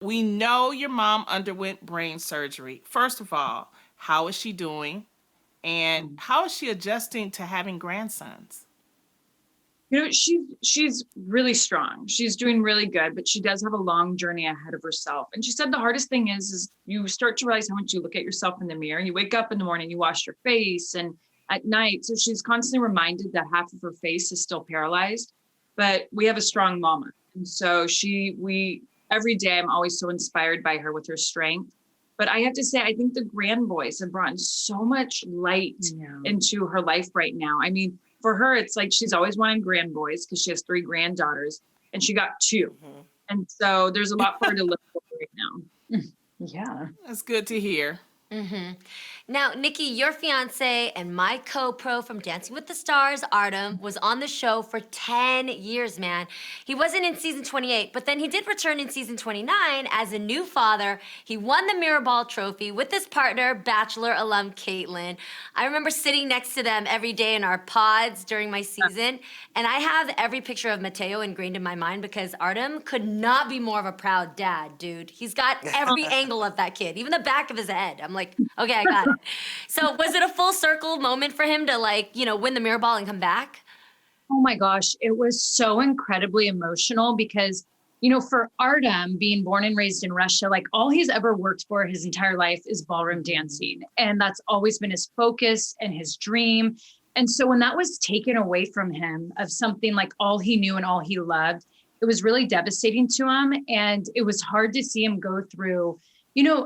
We know your mom underwent brain surgery. First of all, how is she doing? And how is she adjusting to having grandsons? You know, she's really strong. She's doing really good, but she does have a long journey ahead of herself. And she said the hardest thing is you start to realize how much you look at yourself in the mirror. You wake up in the morning, you wash your face, and at night. So she's constantly reminded that half of her face is still paralyzed. But we have a strong mama. And so we every day I'm always so inspired by her with her strength. But I have to say, I think the grand boys have brought so much light into her life right now. I mean, for her, it's like she's always wanted grand boys because she has 3 granddaughters and she got 2. And so there's a lot for her to look for right now. Yeah. That's good to hear. Now, Nikki, your fiance and my co-pro from Dancing with the Stars, Artem, was on the show for 10 years, man. He wasn't in season 28, but then he did return in season 29 as a new father. He won the Mirrorball trophy with his partner, Bachelor alum Caitlin. I remember sitting next to them every day in our pods during my season, and I have every picture of Mateo ingrained in my mind because Artem could not be more of a proud dad, dude. He's got every angle of that kid, even the back of his head. I'm like, okay, I got it. So was it a full circle moment for him to win the mirror ball and come back? Oh my gosh, it was so incredibly emotional because, for Artem being born and raised in Russia, like all he's ever worked for his entire life is ballroom dancing. And that's always been his focus and his dream. And so when that was taken away from him of something like all he knew and all he loved, it was really devastating to him. And it was hard to see him go through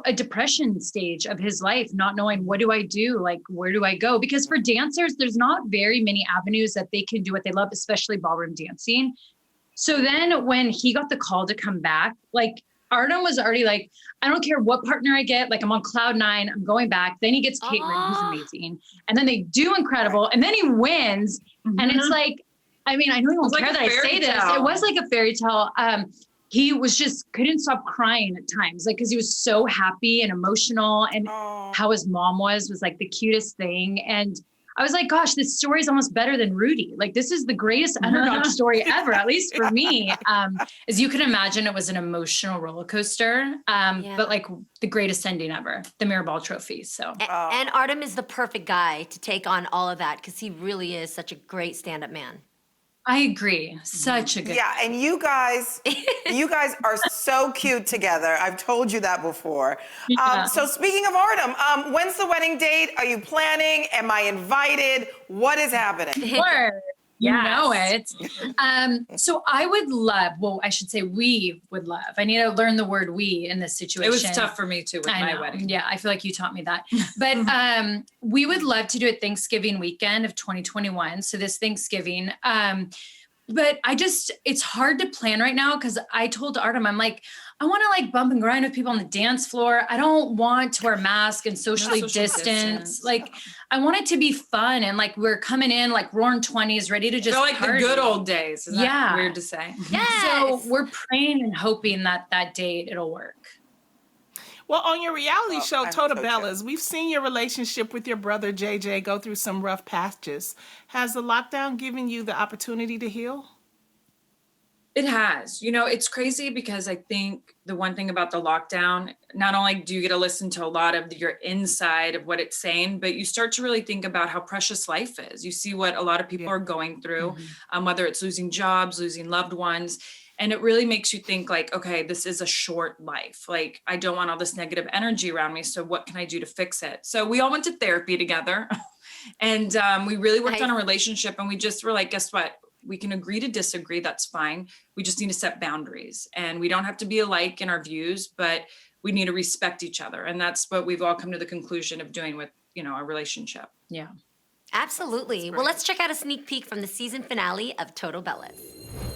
a depression stage of his life, not knowing what do I do? Like, where do I go? Because for dancers, there's not very many avenues that they can do what they love, especially ballroom dancing. So then when he got the call to come back, like Artem was already like, I don't care what partner I get. Like I'm on cloud 9, I'm going back. Then he gets Caitlin, who's amazing. And then they do incredible. And then he wins. And it's like, I mean, I know you won't care that I say this. It was like a fairy tale. He was just couldn't stop crying at times, like, cause he was so happy and emotional, and how his mom was like the cutest thing. And I was like, gosh, this story is almost better than Rudy. Like this is the greatest underdog story ever, at least for me. As you can imagine, it was an emotional roller coaster, but like the greatest ending ever, the Mirrorball trophy. So, and Artem is the perfect guy to take on all of that because he really is such a great stand-up man. I agree. Such a good. Yeah, and you guys are so cute together. I've told you that before. So speaking of Artem, when's the wedding date? Are you planning? Am I invited? What is happening? Sure. You know it. So I would love, I should say we would love. I need to learn the word we in this situation. It was tough for me too with my wedding. Yeah, I feel like you taught me that. But we would love to do it Thanksgiving weekend of 2021. So this Thanksgiving. But it's hard to plan right now because I told Artem, I'm like, I want to like bump and grind with people on the dance floor. I don't want to wear a mask and socially distance. Like I want it to be fun. And like, we're coming in like roaring 20s, ready to just like party. the good old days. Isn't that weird to say? Yes. So we're praying and hoping that date it'll work. Well, on your reality show, Total Bellas, we've seen your relationship with your brother, JJ, go through some rough patches. Has the lockdown given you the opportunity to heal? It has. It's crazy because I think the one thing about the lockdown, not only do you get to listen to a lot of your inside of what it's saying, but you start to really think about how precious life is. You see what a lot of people are going through, whether it's losing jobs, losing loved ones. And it really makes you think like, okay, this is a short life. Like, I don't want all this negative energy around me. So what can I do to fix it? So we all went to therapy together and we really worked on a relationship, and we just were like, guess what? We can agree to disagree. That's fine. We just need to set boundaries, and we don't have to be alike in our views, but we need to respect each other. And that's what we've all come to the conclusion of doing with, our relationship. Yeah. Absolutely. Well, let's check out a sneak peek from the season finale of Total Bellas.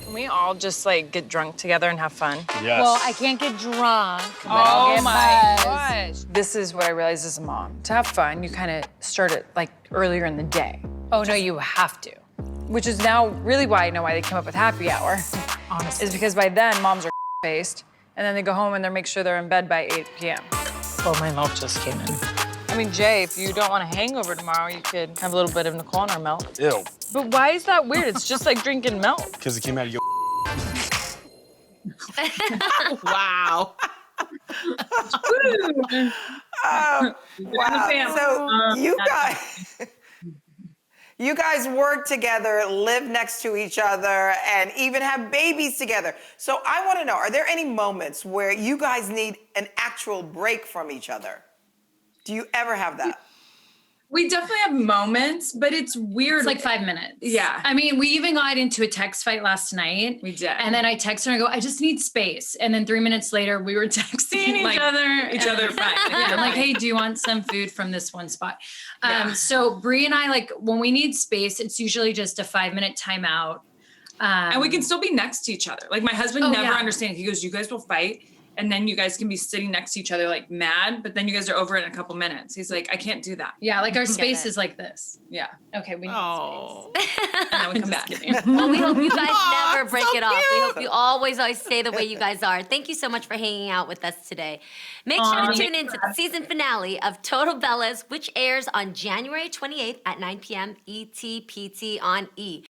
Can we all just like get drunk together and have fun? Yes. Well, I can't get drunk. Oh my gosh. This is what I realized as a mom. To have fun, you kind of start it like earlier in the day. Oh no, you have to. Which is now really why I know why they came up with happy hour. Honestly. Is because by then moms are faced, and then they go home and they make sure they're in bed by 8 p.m. Well, my milk just came in. I mean, Jay, if you don't want a hangover tomorrow, you could have a little bit of Nicole in our milk. Ew. But why is that weird? It's just like drinking milk. Because it came out of your Wow. Oh, wow. So you guys work together, live next to each other, and even have babies together. So I want to know, are there any moments where you guys need an actual break from each other? Do you ever have that? We definitely have moments, but it's weird. It's like 5 minutes. Yeah. I mean, we even got into a text fight last night. We did. And then I text her and I go, I just need space. And then 3 minutes later, we were texting Like, each other. each other fine. Yeah, I'm like, hey, do you want some food from this one spot? So Bree and I, like, when we need space, it's usually just a 5-minute timeout. And we can still be next to each other. Like my husband never yeah. understands. He goes, you guys will fight. And then you guys can be sitting next to each other like mad, but then you guys are over in a couple minutes. He's like, I can't do that. Yeah, like our space is like this. Yeah. Okay, we need Oh. And then we come back. Well, we hope you guys never break so it off. We hope cute. you always stay the way you guys are. Thank you so much for hanging out with us today. Make sure to tune in to the season finale of Total Bellas, which airs on January 28th at 9 p.m. ET PT on E.